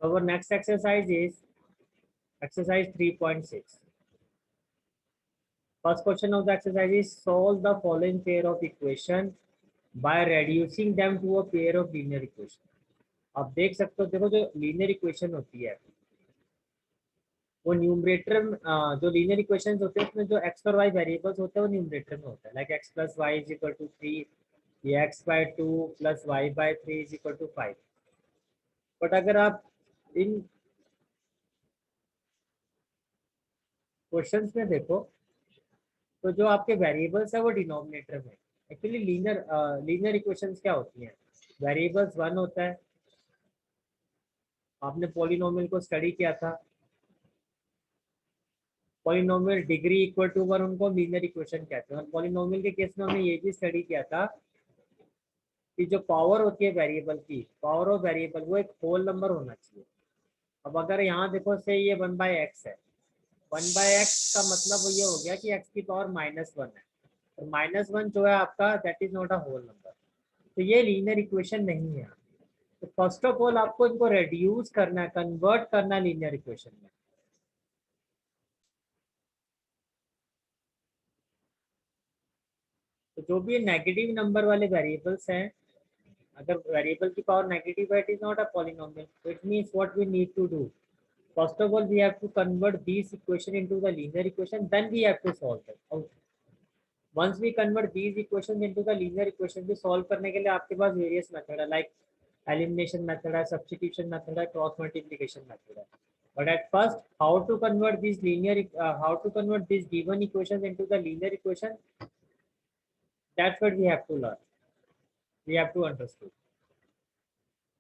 Our next exercise is exercise 3.6. First question of the exercise is solve the following pair of equation by reducing them to a pair of linear equation. आप देख सकते हो, देखो जो linear equation होती है वो numerator, जो लीनियर इक्वेशंस होते हैं उसमें जो एक्स और वाई वेरिएबल्स होते हैं वो न्यूमरेटर में होता है, like x plus y is equal to 3, ये x by 2 plus y by 3 is equal to 5. But अगर आप इन क्वेश्चंस में देखो तो जो आपके वेरिएबल्स है वो डिनोमिनेटर में. एक्चुअली लीनियर इक्वेशंस क्या होती हैं, वेरिएबल्स वन होता है. आपने पॉलिनोमियल को स्टडी किया था, polynomial degree equal to one उनको लीनियर इक्वेशन कहते हैं. और पॉलिनोमियल के केस में हमने ये भी स्टडी किया था कि जो पावर होती है वेरिएबल की, पावर ऑफ वेरिएबल वो एक होल नंबर होना चाहिए. अब अगर यहाँ देखो से ये 1/x है, 1/x का मतलब ये हो गया कि x की पावर -1 है, और -1 जो है आपका that is not a whole number, तो ये लीनियर इक्वेशन नहीं है. तो फर्स्ट ऑफ ऑल आपको इनको रेड्यूस करना है, कन्वर्ट करना है लीनियर इक्वेशन में. तो जो भी नेगेटिव नंबर वाले वेरिएबल्स हैं, अगर वेरिएबल की पावर नेगेटिव है, it is not a polynomial. So it means what we need to do, first of all we have to convert these equation into the linear equation, then we have to solve them. Once we convert these equations into the linear equation, भी solve करने के लिए आपके पास various method है, like elimination method है, substitution method है, cross multiplication method है. But at first, how to convert these how to convert these given equations into the linear equation, that's what we have to learn, we have to understand.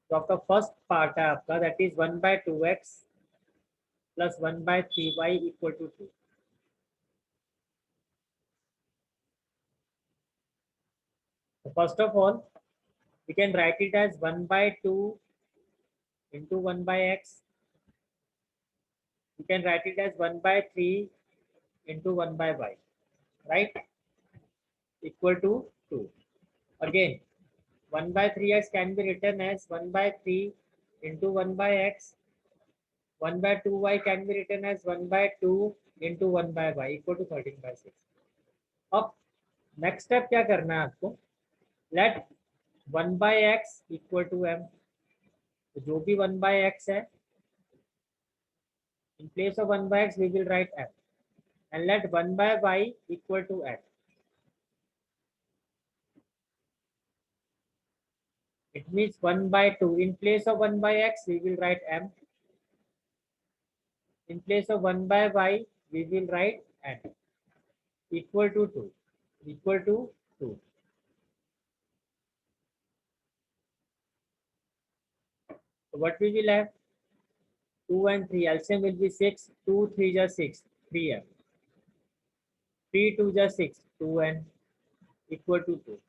तो आपका first part है आपका that is 1/2x plus 1/3y equal to 2. First of all we can write it as 1/2 into 1/x. You can write it as 1/3 into 1/y, right, equal to 2. Again, 1/3x can be written as 1/3 into 1/x. 1/2y can be written as 1/2 into 1/y equal to 13/6. अब next step क्या करना है आपको, late 1/x equal to m. तो जो भी 1/x है, in place of 1/x we will write m, and let 1/y equal to n. It means 1/2. In place of 1/x we will write m. In place of 1/y we will write n equal to 2. Equal to 2. So what we will have? 2 and 3. LCM will be 6. 2 3 is 6. 3m. 3 2 is 6. 2n equal to 2.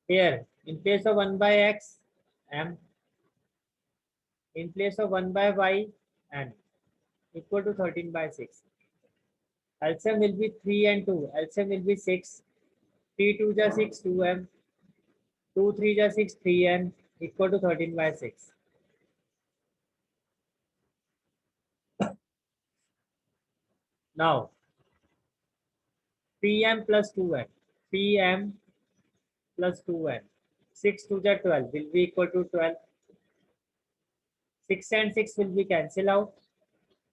Here, in place of 1/x, m. In place of 1/y, n equal to 13/6. LCM will be 3 and 2. LCM will be 6. 3 2 is 6. 2m. 2 3 is 6. 3n equal to 13/6. Now, 3m plus 2n. 3m plus 2n. 6 2 is 12 will be equal to 12. 6 and 6 will be cancelled out.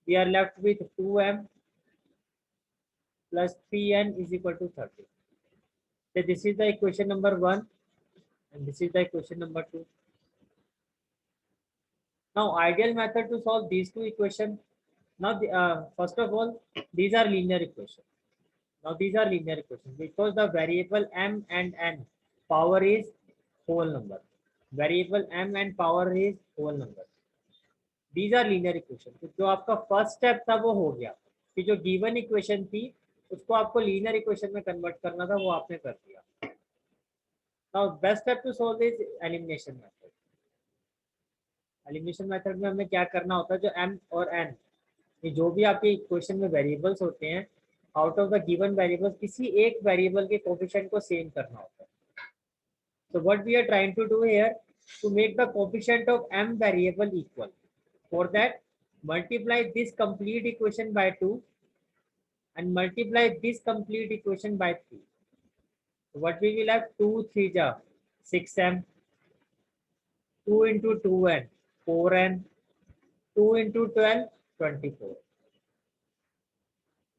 We are left with 2m plus 3n is equal to 30. So this is the equation number 1 and this is the equation number 2. Now ideal method to solve these two equations. Now first of all, these are linear equations. Now these are linear equations because the variable m and n power is whole number. Variable m and power is whole number. These are linear equations. तो जो आपका first step था वो हो गया कि जो given equation थी उसको आपको लीनियर इक्वेशन में कन्वर्ट करना था, वो आपने कर दिया. Now best step to solve is elimination method. Elimination method में हमें क्या करना होता है, जो m और n ये जो भी आपके इक्वेशन में वेरिएबल्स होते हैं, out of the given variables किसी एक वेरिएबल के कोफिशिएंट को सेम करना होता है. So what we are trying to do here, to make the coefficient of m variable equal. For that, multiply this complete equation by 2 and multiply this complete equation by 3. So what we will have 2 3 ja 6m, 2 into 2n 4n, 2 into 12 24.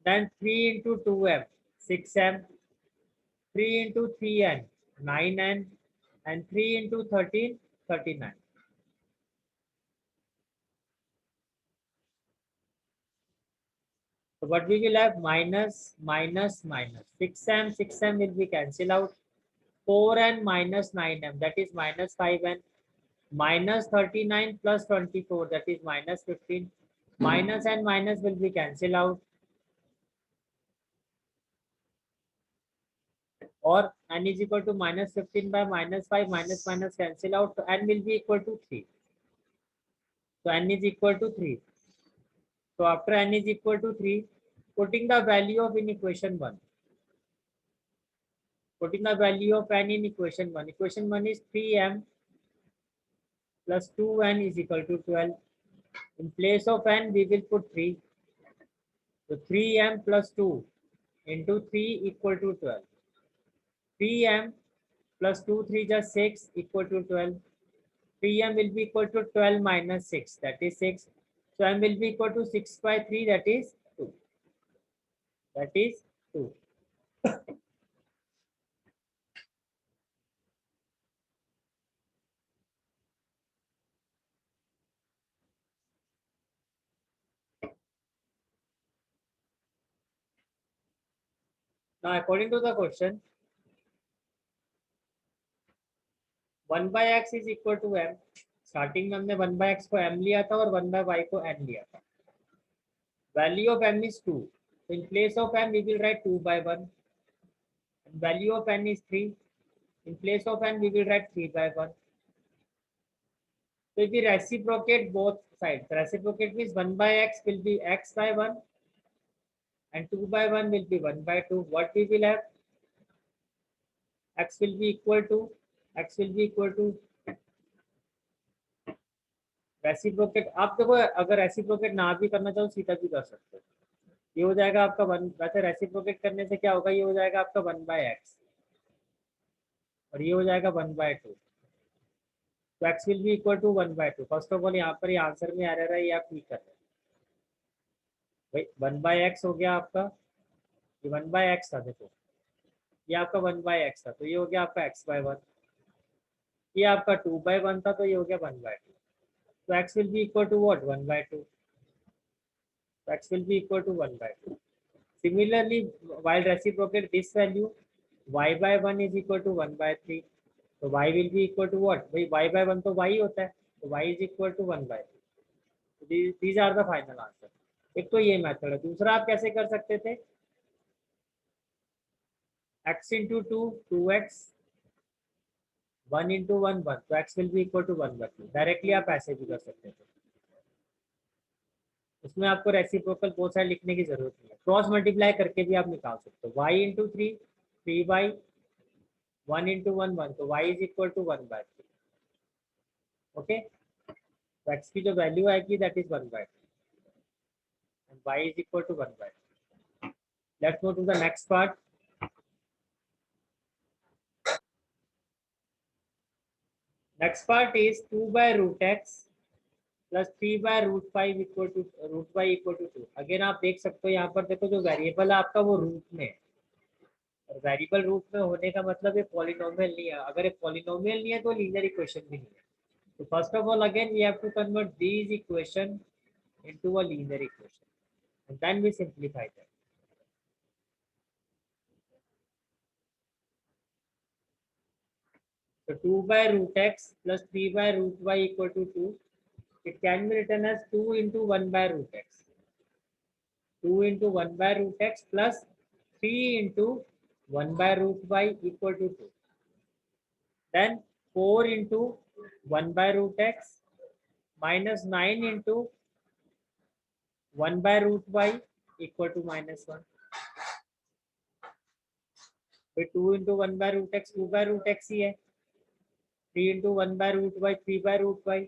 Then 3 into 2m 6m, 3 into 3n 9n, and 3 into 13 39. So what we will have minus minus minus 6m 6m will be cancelled out. 4n minus 9m, that is minus 5n, minus 39 plus 24, that is minus 15. Minus and minus will be cancelled out, or n is equal to minus 15 by minus 5, minus minus cancel out, so n will be equal to 3. So n is equal to 3. So after n is equal to 3, putting the value of in equation 1. Putting the value of n in equation 1. Equation 1 is 3m plus 2n is equal to 12. In place of n, we will put 3. So 3m plus 2 into 3 equal to 12. 3m plus 2 3 just 6 equal to 12. 3m will be equal to 12 minus 6, that is 6. So m will be equal to 6 by 3, that is 2. That is 2. Now according to the question, 1 by x is equal to m. Starting में हमने 1 by x को m लिया था और 1 by y को n लिया था. Value of m is 2. So in place of m we will write 2 by 1. And value of n is 3. In place of n we will write 3 by 1. So if we reciprocate both sides, reciprocate means 1 by x will be x by 1 and 2 by 1 will be 1 by 2. What we will have? X will be equal to reciprocate. आप देखो अगर reciprocate ना भी करना चाहो सीधा भी कर सकते हो. ये हो जाएगा आपका 1. वैसे रेसिप्रोकेट करने से क्या होगा, ये हो जाएगा आपका 1 by x और ये हो जाएगा 1 by 2. तो x will be equal to 1 by 2. First of all यहाँ पर ये आंसर में एरर है, ये आप ठीक कर रहे हैं भाई. 1 by x हो गया आपका, ये 1 by x था. देखो ये आपका 1 by x था, तो ये हो गया आपका x by 1. ये आपका 2 by 1 था, तो ये हो गया 1 by 2. तो x will be equal to what? 1 by 2. So x will be equal to 1 by 2. Similarly, while reciprocate this value, y by 1 is equal to 1 by 3. So y will be equal to what? भाई y by 1 तो y होता है, तो y is equal to 1 by 3. So these are the final answer. एक तो ये method है. दूसरा आप कैसे कर सकते थे? x into 2 2x, 1 into 1 1. तो x will be equal to 1 by 2. Directly आप ऐसे भी कर सकते थे. उसमें आपको रेसिप्रोकल बोथ साइड लिखने की जरूरत नहीं है. क्रॉस मल्टीप्लाई करके भी आप निकाल सकते हो. y into 3 3 by 1 into 1 1. तो y is equal to 1 by 3. Okay. तो x की जो वैल्यू आएगी that is 1 by 3 and y is equal to 1 by 3. Let's go to the next part. Next part is 2 by root x plus 3 by root 5 equal to root y equal to 2. Again आप देख सकते हो यहाँ पर, देखो जो variable है आपका वो रूट में है. और वेरिएबल रूट में होने का मतलब ये पॉलिनोमियल नहीं है. अगर ये पॉलिनोमियल नहीं है तो लीनियर इक्वेशन भी नहीं है. तो first of all again we have to convert these equation into a linear equation and then we simplify them. So 2 by root x plus 3 by root y equal to 2. It can be written as 2 into 1 by root x. 2 into 1 by root x plus 3 into 1 by root y equal to 2. Then 4 into 1 by root x minus 9 into 1 by root y equal to minus 1. फिर 2 into 1 by root x 2 by root x ही है. 3 into 1 by root y 3 by root y.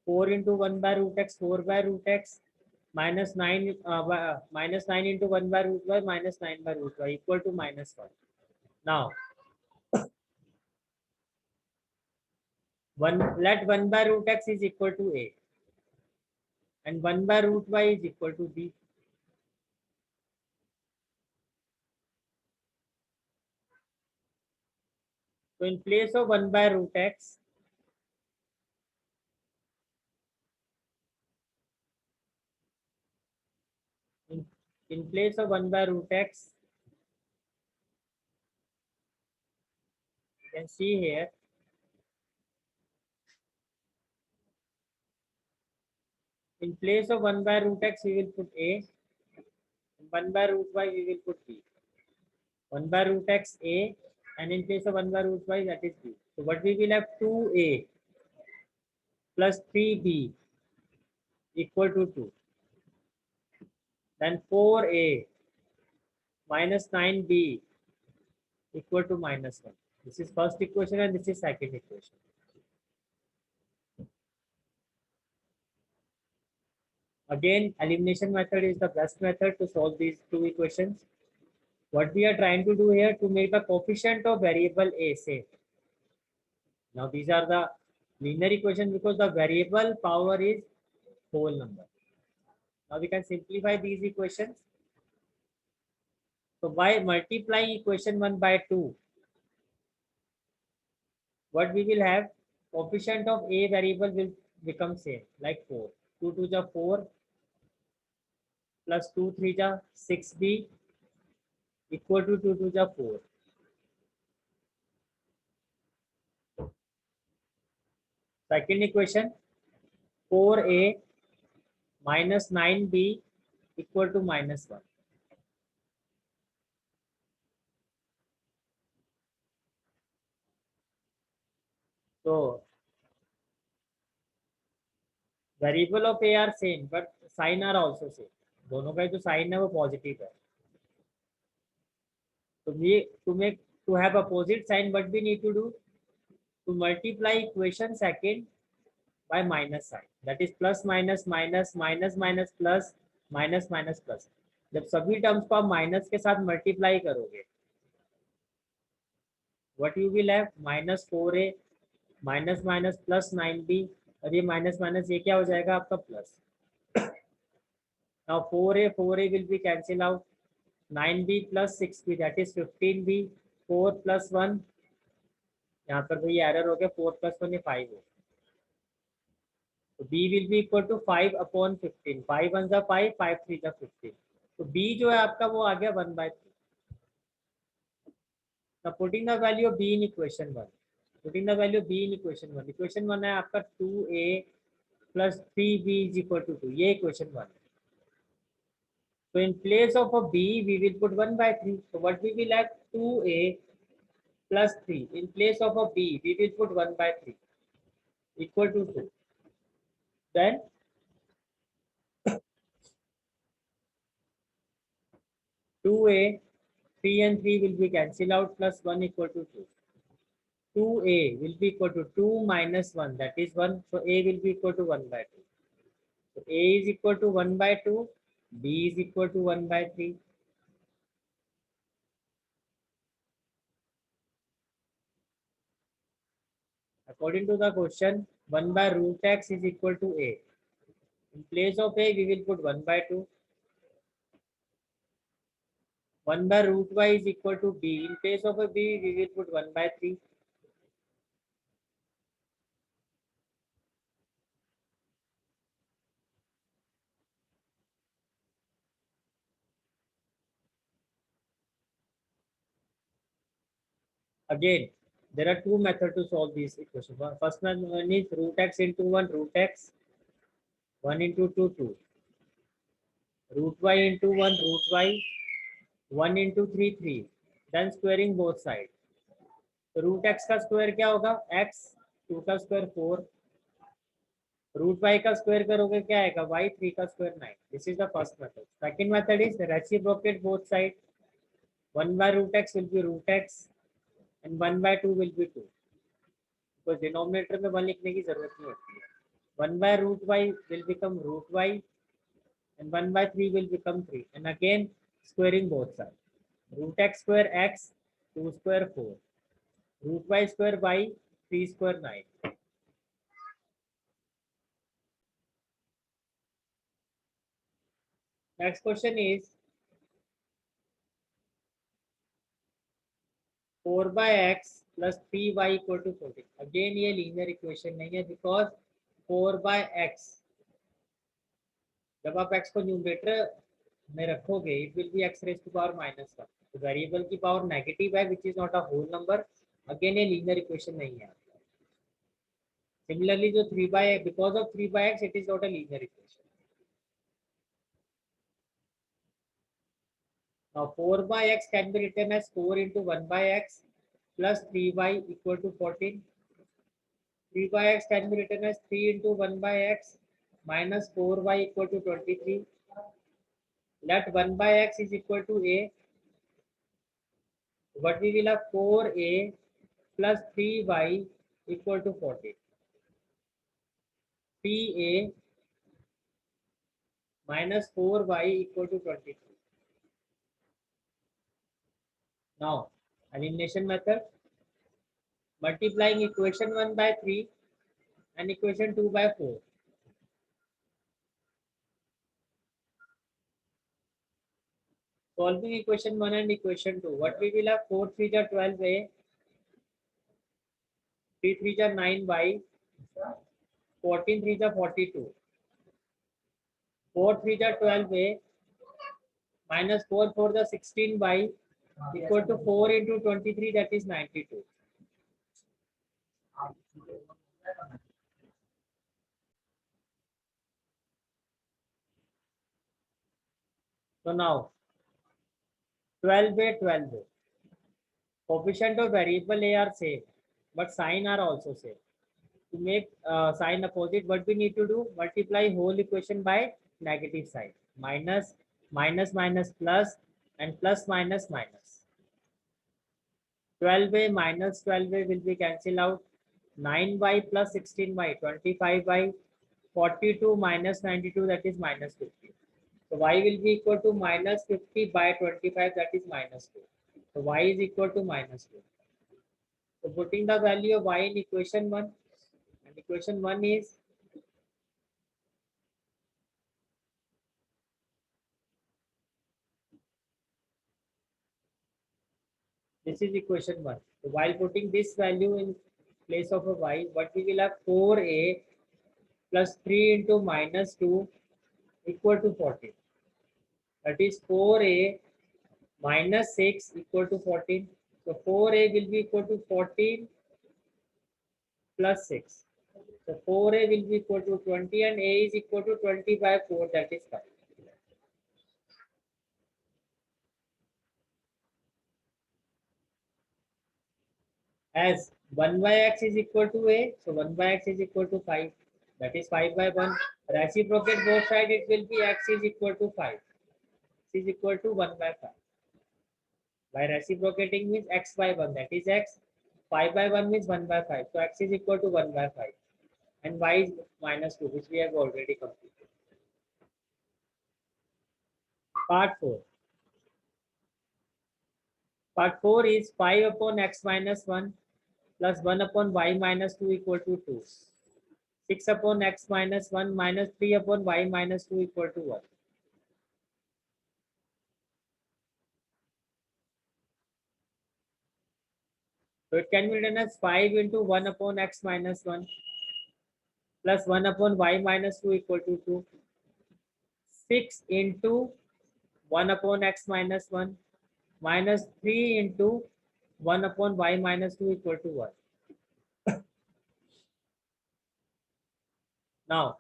4 into 1 by root x, 4 by root x, minus 9, minus 9 into 1 by root y, minus 9 by root y, equal to minus 1. Now, let 1 by root x is equal to a, and 1 by root y is equal to b. So in place of 1 by root x, in place of 1 by root x, you can see here, in place of 1 by root x, we will put a, 1 by root y, we will put b. 1 by root x a, and in place of 1 by root y, that is b. So what we will have, 2a plus 3b equal to 2. Then 4a minus 9b equal to minus 1. This is first equation and this is second equation. Again, elimination method is the best method to solve these two equations. What we are trying to do here, to make the coefficient of variable a same. Now these are the linear equation because the variable power is whole number. Now we can simplify these equations. So by multiplying equation 1 by 2, what we will have, coefficient of a variable will become same, like 4. 2 to the 4 plus 2 3 the 6b equal to 2 to the 4. Second equation, 4a minus 9b equal to minus 1. So variable of a are same, but sign are also same. दोनों का जो sign है वो positive है. So we to have opposite sign, what we need to do, to multiply equation second by minus sign. That is plus minus minus minus minus plus minus minus plus. जब सभी terms को आप minus के साथ multiply करोगे, what you will have, minus 4a minus minus plus 9b, और ये minus minus ये क्या हो जाएगा आपका plus. Now 4a will be cancel out, 9b plus 6b, that is 15b, 4 plus 1, यहाँ पर भाई एरर हो गया, 4 plus 1 ये 5 हो. तो b will be equal to 5 upon 15, 5 1 जा 5, 5 3 जा 15. तो b जो है आपका वो आ गया 1/3. Now putting the value of b in equation 1, putting the value of b in equation 1 है आपका 2a plus 3b is equal to 2, ये equation 1 है. So in place of a b, we will put 1/3. So what we will have, 2a plus 3. In place of a b, we will put 1/3 equal to 2. Then 2a, 3 and 3 will be cancelled out, plus 1 equal to 2. 2a will be equal to 2 minus 1, that is 1. So a will be equal to 1/2. So a is equal to 1/2, b is equal to 1/3. According to the question, 1 by root x is equal to a. In place of a, we will put 1/2. 1 by root y is equal to b. In place of a b, we will put 1/3. Again, there are two methods to solve this equation. First one is root x into 1, root x. 1 into 2, 2. Root y into 1, root y. 1 into 3, 3. Then squaring both sides. तो root x का square क्या होगा, x. 2 का square 4. Root y का square करोगे क्या आएगा, y. 3 का square 9. This is the first method. Second method is reciprocate both side. 1 by root x will be root x and 1/2 will be 2. तो डिनोमिनेटर में 1 लिखने की जरूरत नहीं होती है. 1 by root y will become root y, and 1 by 3 will become 3. And again, squaring both sides. Root x square x, 2 square 4. Root y square y, 3 square 9. Next question is 4 by x plus 3y equal to 14. Again ये linear equation नहीं है, because 4 by x, जब आप x को numerator में रखोगे, it will be x raised to power minus 1. तो variable की पावर नेगेटिव है, which is not a whole number. Again ये linear equation नहीं है. Similarly जो 3 by x, because of 3 by x, it is not a linear equation. Now 4 by x can be written as 4 into 1 by x plus 3y equal to 14. 3 by x can be written as 3 into 1 by x minus 4y equal to 23. Let 1 by x is equal to a. What we will have 4a plus 3y equal to 14. 3a minus 4y equal to 23. Now, elimination method. Multiplying equation 1 by 3 and equation 2 by 4. Solving equation 1 and equation 2. What we will have? 4 3 are 12a, 3 3 are 9y, 14 3 are 42. 4 3 are 12a minus 4 4 are 16y equal to 4 into 23, that is 92. So now 12a, 12a. Coefficient of variable a are same, but sign are also same. To make sign opposite, what we need to do? Multiply whole equation by negative sign. Minus, minus, minus, plus, and plus, minus, minus. 12y minus 12y will be cancelled out. 9y plus 16y, 25y, 42 minus 92, that is minus 50. So y will be equal to minus 50 by 25, that is minus 2. So y is equal to minus 2. So putting the value of y in equation 1, and equation 1 is this is equation 1. So while putting this value in place of a y, what we will have? 4a plus 3 into minus 2 equal to 14. That is 4a minus 6 equal to 14. So 4a will be equal to 14 plus 6. So 4a will be equal to 20 and a is equal to 20 by 4, that is 5. As 1 by x is equal to a, so 1 by x is equal to 5. That is 5 by 1. Reciprocate both sides, it will be x is equal to 5. X is equal to 1 by 5. By reciprocating means x by 1, that is x. 5 by 1 means 1 by 5. So x is equal to 1 by 5. And y is minus 2, which we have already completed. Part 4. Part 4 is 5 upon x minus 1 plus 1 upon y minus 2 equal to 2. 6 upon x minus 1 minus 3 upon y minus 2 equal to 1. So it can be written as 5 into 1 upon x minus 1 plus 1 upon y minus 2 equal to 2. 6 into 1 upon x minus 1 minus 3 into 1 upon y minus 2 equal to 1. Now,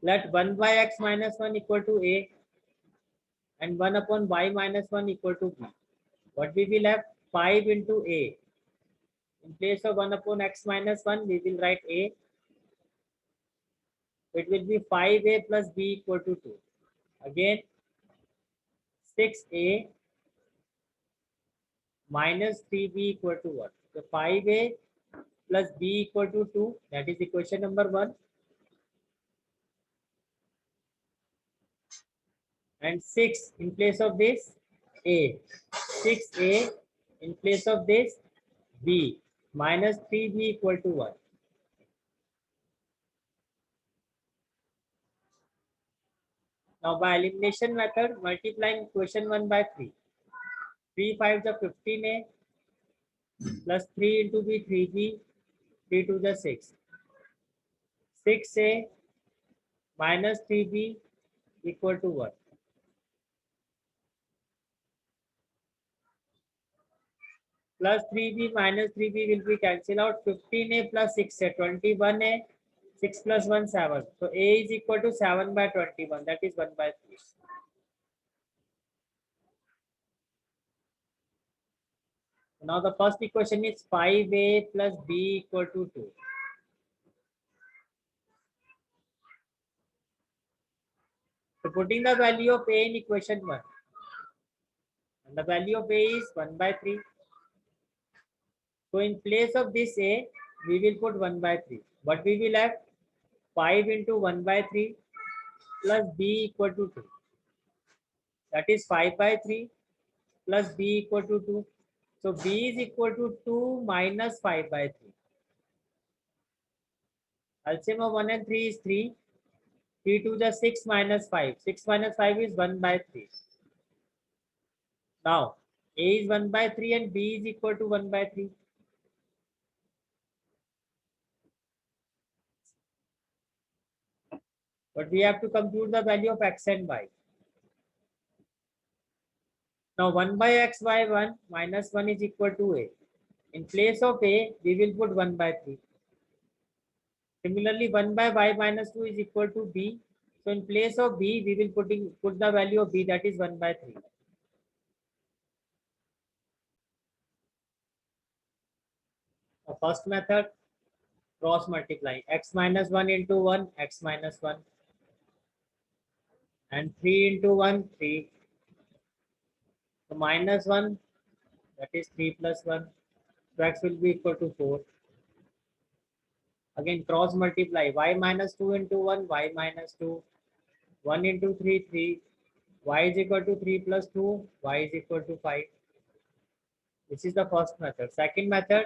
let 1 by x minus 1 equal to a and 1 upon y minus 1 equal to b. What we will have? 5 into a. In place of 1 upon x minus 1, we will write a. It will be 5a plus b equal to 2. Again, 6a minus 3b equal to 1. So 5a plus b equal to 2. That is equation number 1. and 6 in place of this A. 6A in place of this B minus 3B equal to 1. Now by elimination method, multiplying equation 1 by 3. 3 5 is 15A plus 3 into B 3B, 3 to the 6. 6A minus 3B equal to 1. Plus 3B minus 3B will be cancelled out. 15A plus 6A, 21A, 6 plus 1, 7. So A is equal to 7 by 21. That is 1 by 3. Now the first equation is 5A plus B equal to 2. So putting the value of A in equation 1. And the value of A is 1 by 3. So in place of this A, we will put 1 by 3. But we will have 5 into 1 by 3 plus B equal to 2. That is 5 by 3 plus B equal to 2. So B is equal to 2 minus 5 by 3. LCM of 1 and 3 is 3. 3 to the 6 minus 5. 6 minus 5 is 1 by 3. Now A is 1 by 3 and B is equal to 1 by 3. But we have to compute the value of X and Y. Now 1 by X by 1 minus 1 is equal to A. In place of A, we will put 1 by 3. Similarly, 1 by Y minus 2 is equal to B. So in place of B, we will put the value of B, that is 1 by 3. The first method, cross multiplying. X minus 1 into 1, X minus 1. And 3 into 1, 3. So minus 1, that is 3 plus 1. So X will be equal to 4. Again, cross multiply. Y minus 2 into 1, Y minus 2. 1 into 3, 3. Y is equal to 3 plus 2. Y is equal to 5. This is the first method. Second method,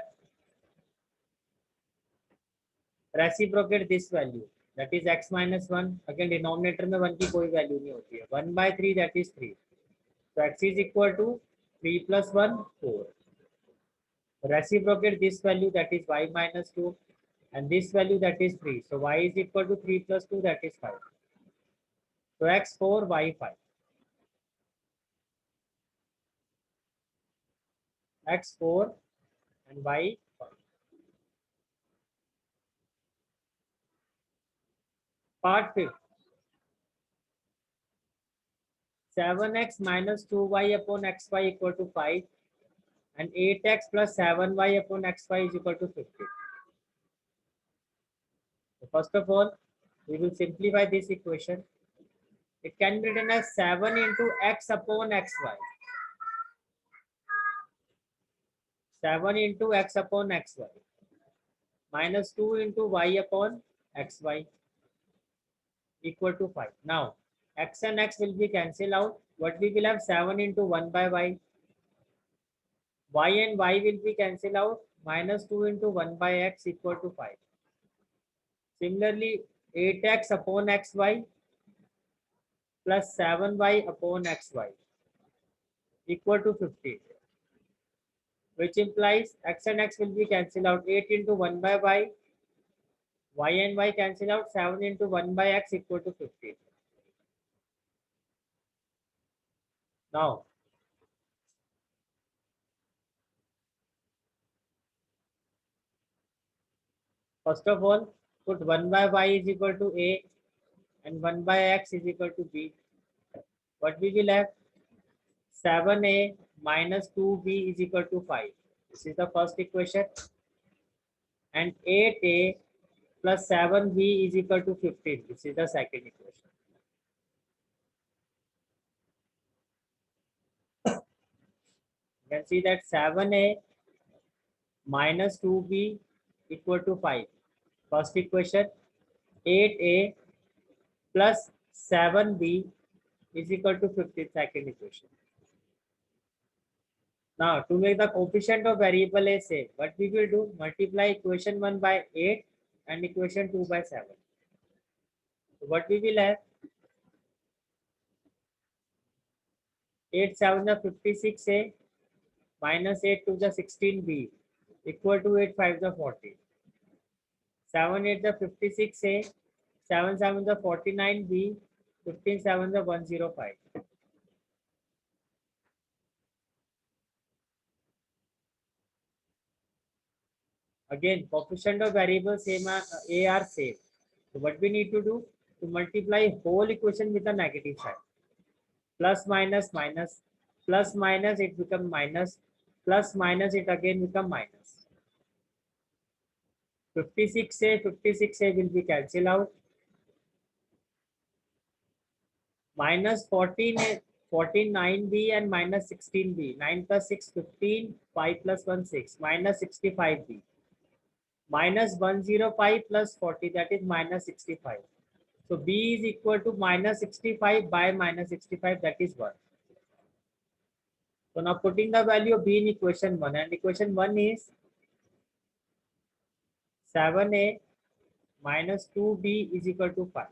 reciprocate this value. That is x minus 1. Again, denominator में 1 की कोई value नहीं होती है. 1 by 3, that is 3. So x is equal to 3 plus 1, 4. Reciprocate this value, that is y minus 2. And this value, that is 3. So y is equal to 3 plus 2, that is 5. So x 4, y 5. X 4 and y 5. Part 5. 7x minus 2y upon xy equal to 5. And 8x plus 7y upon xy is equal to 50. So first of all, we will simplify this equation. It can be written as 7 into x upon xy. 7 into x upon xy. Minus 2 into y upon xy equal to 5. Now, x and x will be cancelled out. What we will have 7 into 1 by y. Y and y will be cancelled out. Minus 2 into 1 by x equal to 5. Similarly, 8x upon xy plus 7y upon xy equal to 50. Which implies x and x will be cancelled out. 8 into 1 by y and y cancel out. 7 into 1 by x equal to 50. Now, first of all, put 1 by y is equal to a and 1 by x is equal to b. What we will have? 7a minus 2b is equal to 5. This is the first equation. And 8a plus 7b is equal to 15. This is the second equation. You can see that 7a minus 2b equal to 5. First equation. 8a plus 7b is equal to 52nd equation. Now, to make the coefficient of variable a same, what we will do? Multiply equation 1 by 8 and equation 2 by 7. So what we will have? 8 7 the 56a minus 8 to the 16b equal to 8 5 the 40. 7 8 the 56a, 7 7 the 49b, 15 7 the 105. Again, coefficient of variables same a are same. So what we need to do? To multiply whole equation with a negative sign. Plus minus minus, plus minus it become minus, plus minus it again become minus. 56a will be cancelled out. Minus 14a, 49b and minus 16b. 9 plus 6, 15. 5 plus 1, 6. Minus 65b. Minus 105 plus 40, that is minus 65. So b is equal to minus 65 by minus 65, that is 1. So now putting the value of b in equation 1, and equation 1 is 7a minus 2b is equal to 5.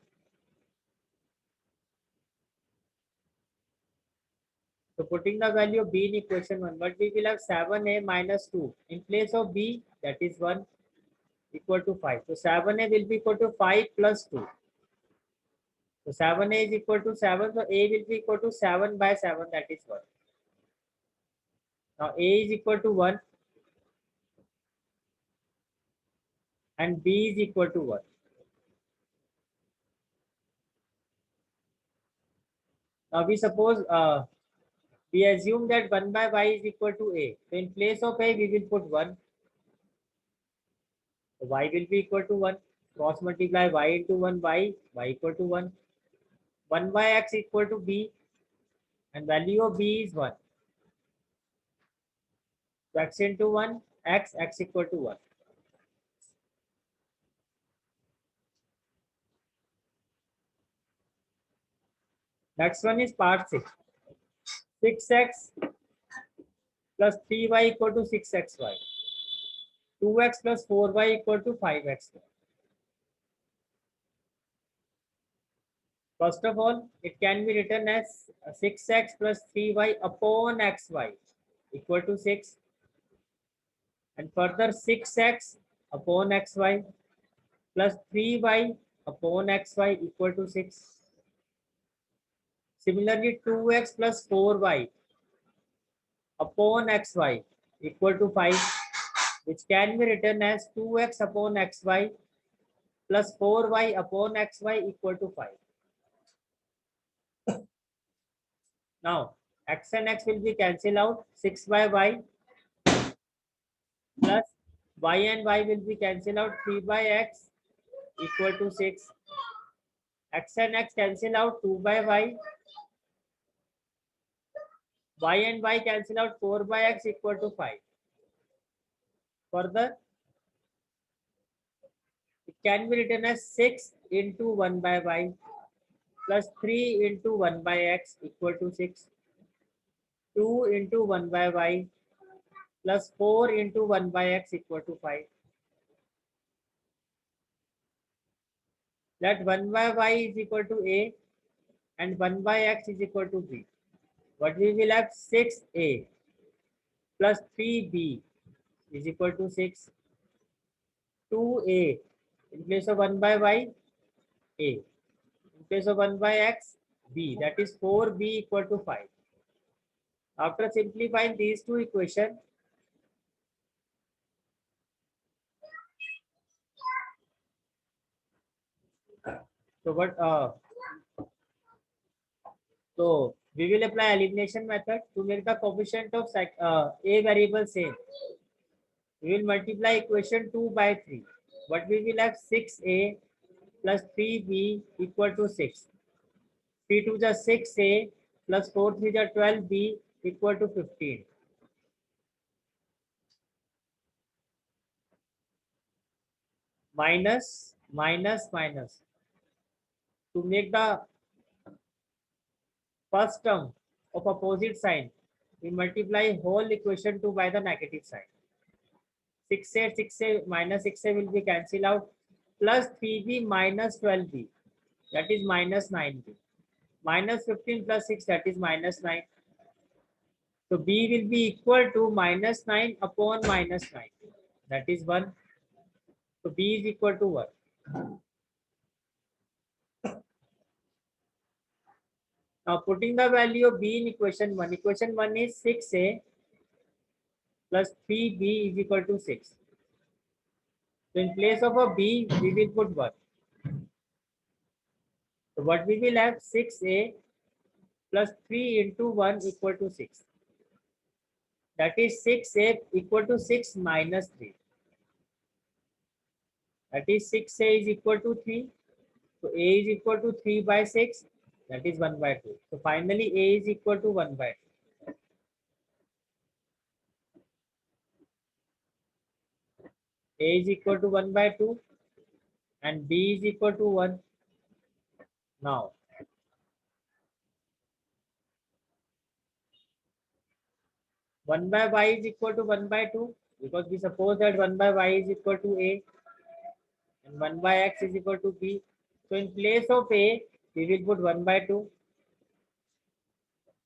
So putting the value of b in equation 1, but we will have 7a minus 2. In place of b, that is 1 equal to 5. So 7a will be equal to 5 plus 2. So 7a is equal to 7. So a will be equal to 7 by 7, that is 1. Now a is equal to 1 and b is equal to 1. Now we assume that 1 by y is equal to a. So in place of a, we will put 1. So y will be equal to 1. Cross multiply y into 1 y equal to 1. 1 by x equal to b, and value of b is 1. So x into 1, x equal to 1. Next one is part 6. 6x plus 3y equal to 6xy. 2x plus 4y equal to 5x. First of all, it can be written as 6x plus 3y upon xy equal to 6. And further 6x upon xy plus 3y upon xy equal to 6. Similarly, 2x plus 4y upon xy equal to 5, which can be written as 2x upon xy plus 4y upon xy equal to 5. Now, x and x will be cancelled out. 6 by y plus y and y will be cancelled out. 3 by x equal to 6. X and x cancel out. 2 by y and y cancel out. 4 by x equal to 5. Further, it can be written as 6 into 1 by y plus 3 into 1 by x equal to 6. 2 into 1 by y plus 4 into 1 by x equal to 5. Let 1 by y is equal to a and 1 by x is equal to b. What we will have? 6a plus 3b is equal to 6. 2a in place of 1 by y, a. In place of 1 by x, b. That is 4b equal to 5. After simplifying these two equations, so what? So we will apply elimination method to make the coefficient of a variable same. We will multiply equation 2 by 3. What we will have? 6a plus 3b equal to 6. 3 to the 6a plus 4 3 the 12b equal to 15. Minus minus minus. To make the first term of opposite sign, we multiply whole equation 2 by the negative sign. 6a minus 6a will be cancelled out, plus 3b minus 12b, that is minus 9b, minus 15 plus 6, that is minus 9. So b will be equal to minus 9 upon minus 9, that is 1. So b is equal to 1. Now putting the value of b in equation 1. Equation 1 is 6a plus 3b is equal to 6. So in place of a b, we will put 1. So what we will have, 6a plus 3 into 1 equal to 6. That is 6a equal to 6 minus 3. That is 6a is equal to 3. So a is equal to 3 by 6. That is 1 by 2. So finally a is equal to 1 by 2. A is equal to 1 by 2 and b is equal to 1. Now 1 by y is equal to 1 by 2, because we suppose that 1 by y is equal to a and 1 by x is equal to b. So in place of a, we will put 1 by 2.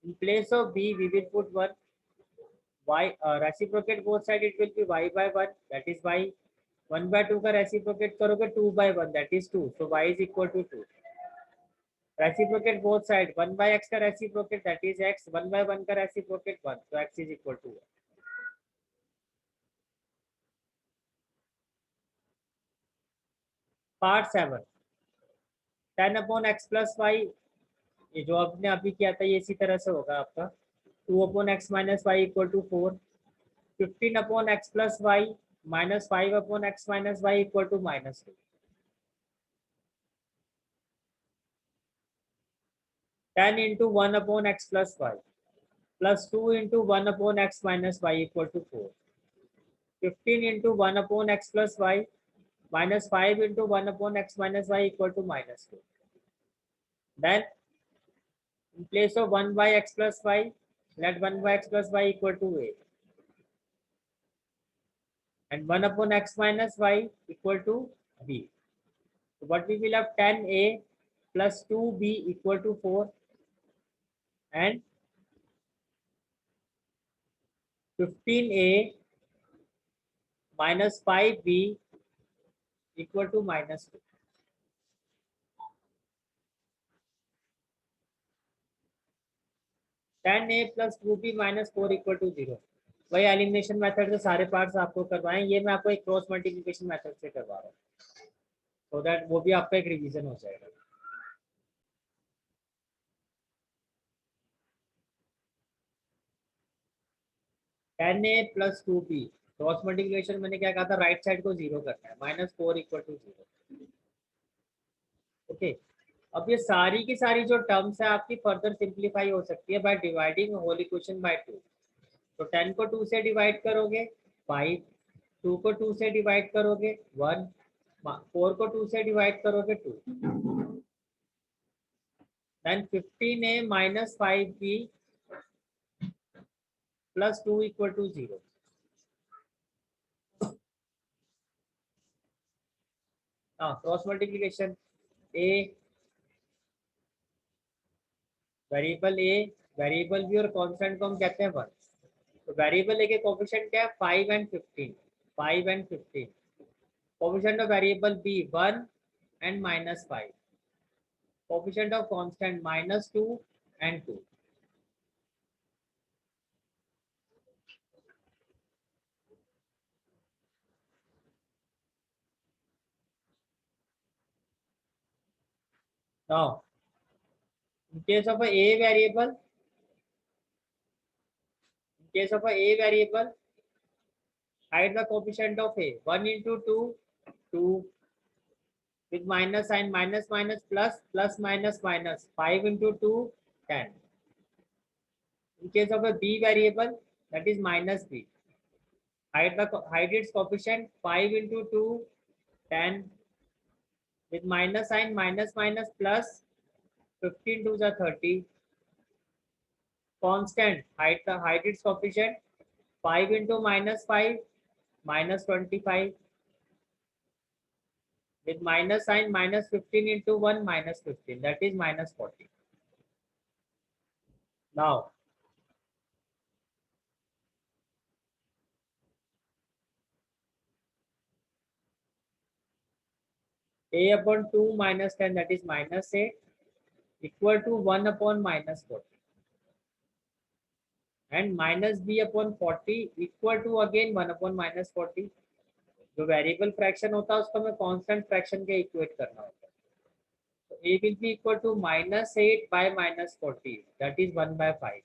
In place of b, we will put 1. Y reciprocate both side, it will be y by 1, that is y. 1 by 2 का reciprocate करोगे 2 by 1, that is 2. So y is equal to 2. Reciprocate both side, 1 by x का reciprocate, that is x. 1 by 1 का reciprocate 1, so x is equal to 1. Part 7. 10 upon x plus y, ये जो आपने अभी किया था ये इसी तरह से होगा आपका. 2 upon x minus y equal to 4. 15 upon x plus y minus 5 upon x minus y equal to minus 2. 10 into 1 upon x plus y plus 2 into 1 upon x minus y equal to 4. 15 into 1 upon x plus y minus 5 into 1 upon x minus y equal to minus 2. Then in place of 1 by x plus y, let 1 by x plus y equal to a. And 1 upon x minus y equal to b. So what we will have, 10a plus 2b equal to 4 and 15a minus 5b equal to minus 2. 10a plus 2b minus 4 equal to 0. वही elimination method से सारे parts आपको करवाएं. ये मैं आपको एक cross multiplication method से करवा रहा हूँ, सो दैट वो भी आपका एक रिवीजन हो जाएगा. 10a plus 2b cross multiplication मैंने क्या कहा था, राइट साइड को 0 करना है. Minus 4 equal to 0. ओके, अब ये सारी की सारी जो टर्म्स है आपकी फर्दर सिंप्लीफाई हो सकती है by dividing whole equation by 2. तो 10 को 2 से डिवाइड करोगे 5, 2 को 2 से डिवाइड करोगे 1, 4 को 2 से डिवाइड करोगे 2. Then 15a minus 5b plus 2 equal to 0. Now cross multiplication, a variable a, variable b और कांस्टेंट को हम कहते हैं 1. तो वेरिएबल ए के कोफिशिएंट क्या है, 5 and 15. 5 and 15. Coefficient of variable b 1 and minus 5. Coefficient of constant minus 2 and 2. Now in case of a variable, hide the coefficient of a. 1 into 2, 2 with minus sign, minus minus plus, plus minus minus. 5 into 2, 10. In case of a b variable, that is minus b. Hide its coefficient. 5 into 2, 10 with minus sign, minus minus plus, 15 to the 30. constant, height its coefficient, 5 into minus 5, minus 25, with minus sign, minus 15 into 1, minus 15, that is minus 40. Now, a upon 2 minus 10, that is minus 8, equal to 1 upon minus 40. And minus b upon 40 equal to again 1 upon minus 40. जो variable fraction होता है उसको हमें constant fraction के equate करना होता है. तो a will be equal to minus 8 by minus 40, that is 1 by 5.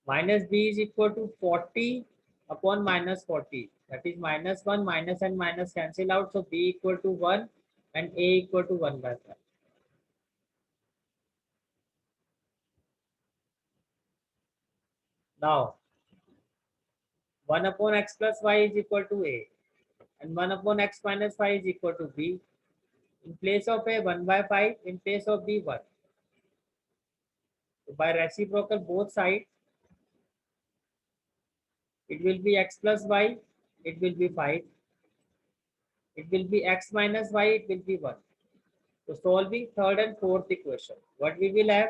Minus b is equal to 40 upon minus 40, that is minus 1, minus and minus cancel out, so b equal to 1 and a equal to 1 by 5. Now 1 upon x plus y is equal to a and 1 upon x minus 5 is equal to b. In place of a, 1 by 5, in place of b, 1. So by reciprocal both sides, it will be x plus y, it will be 5. It will be x minus y, it will be 1. So solving third and fourth equation, what we will have?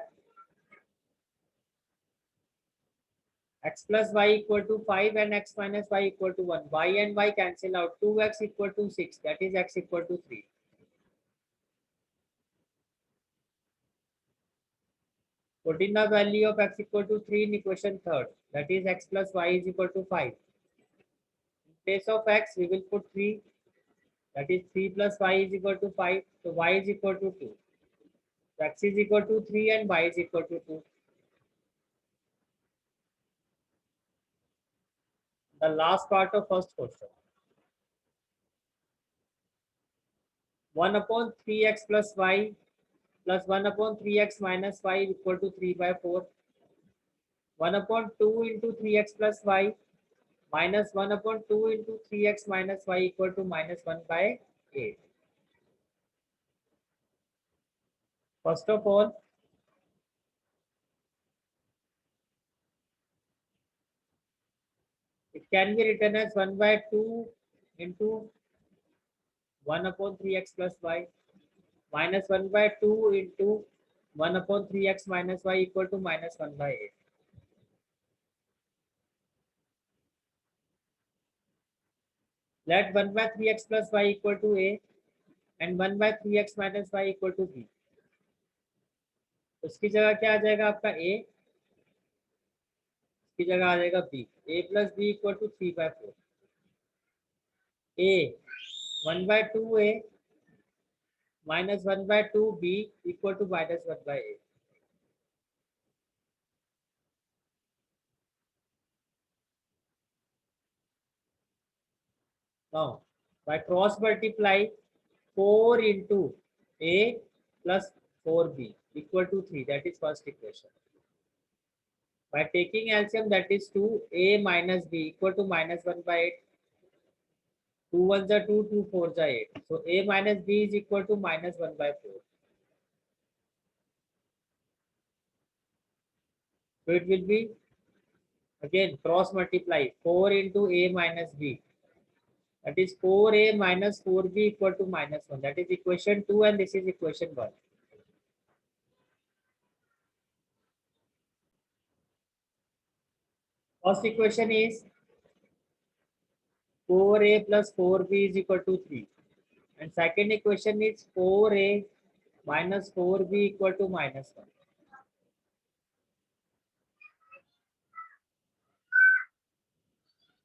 X plus y equal to 5 and x minus y equal to 1. Y and y cancel out. 2x equal to 6, that is x equal to 3. Put in the value of x equal to 3 in equation third, that is x plus y is equal to 5. In place of x, we will put 3, that is 3 plus y is equal to 5. So y is equal to 2. So x is equal to 3 and y is equal to 2. The last part of first question. 1 upon 3x plus y plus 1 upon 3x minus y equal to 3 by 4. 1 upon 2 into 3x plus y minus 1 upon 2 into 3x minus y equal to minus 1 by 8. First of all, it can be written as 1 by 2 into 1 upon 3x plus y minus 1 by 2 into 1 upon 3x minus y equal to minus 1 by 8. Let 1 by 3x plus y equal to a and 1 by 3x minus y equal to b. उसकी जगह क्या आ जाएगा आपका a, उसकी जगह आ जाएगा b. a plus b equal to 3 by 4. a 1 by 2a minus 1 by 2b equal to minus 1 by 8. Now, by cross multiply, 4 into a plus 4b equal to 3. That is first equation. By taking LCM, that is 2, a minus b equal to minus 1 by 8. 2 ones are 2, 2 fours are 8. So a minus b is equal to minus 1 by 4. So it will be, again, cross multiply, 4 into a minus b. That is 4a minus 4b equal to minus 1. That is equation 2 and this is equation 1. First equation is 4a plus 4b is equal to 3. And second equation is 4a minus 4b equal to minus 1.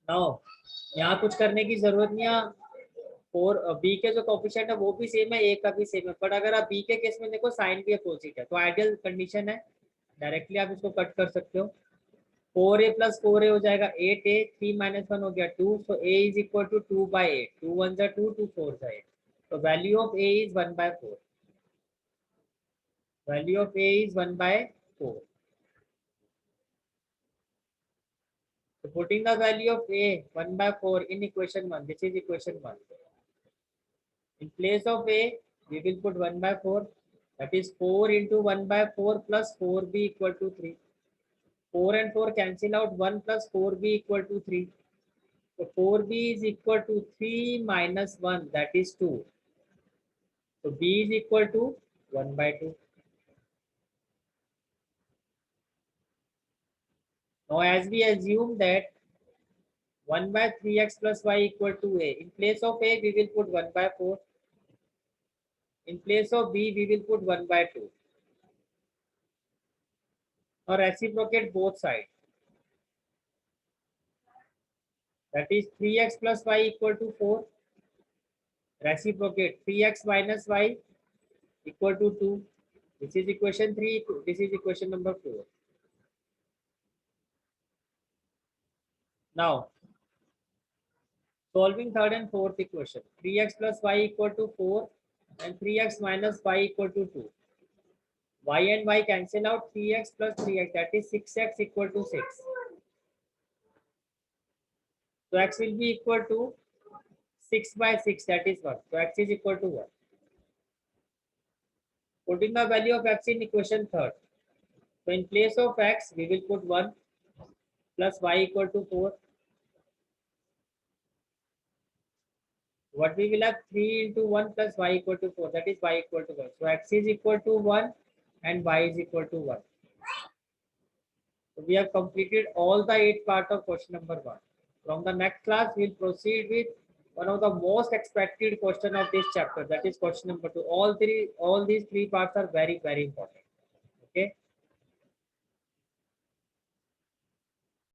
Now, यहाँ कुछ करने की जरूरत नहीं है. और B के जो कोफिशिएंट है वो भी सेम है, ए का भी सेम है. बट अगर आप बी के केस में देखो साइन भी अपोजिट है, तो आइडियल कंडीशन है, डायरेक्टली आप इसको कट कर सकते हो. 4a प्लस 4a हो जाएगा 8a, 3 माइनस 1 हो गया 2. So a is equal to 2 by 8. 2 1 2, 2 4 8. तो value of a is 1 by 4. Value of a is 1 by 4. So putting the value of a 1 by 4 in equation 1, this is equation 1. In place of a, we will put 1 by 4. That is 4 into 1 by 4 plus 4b equal to 3. 4 and 4 cancel out, 1 plus 4b equal to 3. So 4b is equal to 3 minus 1, that is 2. So b is equal to 1 by 2. Now as we assume that 1 by 3x plus y equal to a, in place of a we will put 1 by 4. In place of b we will put 1 by 2. Now reciprocate both sides. That is 3x plus y equal to 4. Reciprocate 3x minus y equal to 2. This is equation 3. This is equation number 4. Now solving third and fourth equation. 3x plus y equal to 4 and 3x minus y equal to 2. Y and y cancel out, 3x plus 3x, that is 6x equal to 6. So x will be equal to 6 by 6, that is 1. So x is equal to 1. Putting the value of x in equation third. So in place of x, we will put 1 plus y equal to 4. What we will have 3 into 1 plus y equal to 4, that is y equal to 1. So x is equal to 1 and y is equal to 1. So we have completed all the 8 parts of question number 1. From the next class, we will proceed with one of the most expected question of this chapter, that is question number 2. All these three parts are very, very important.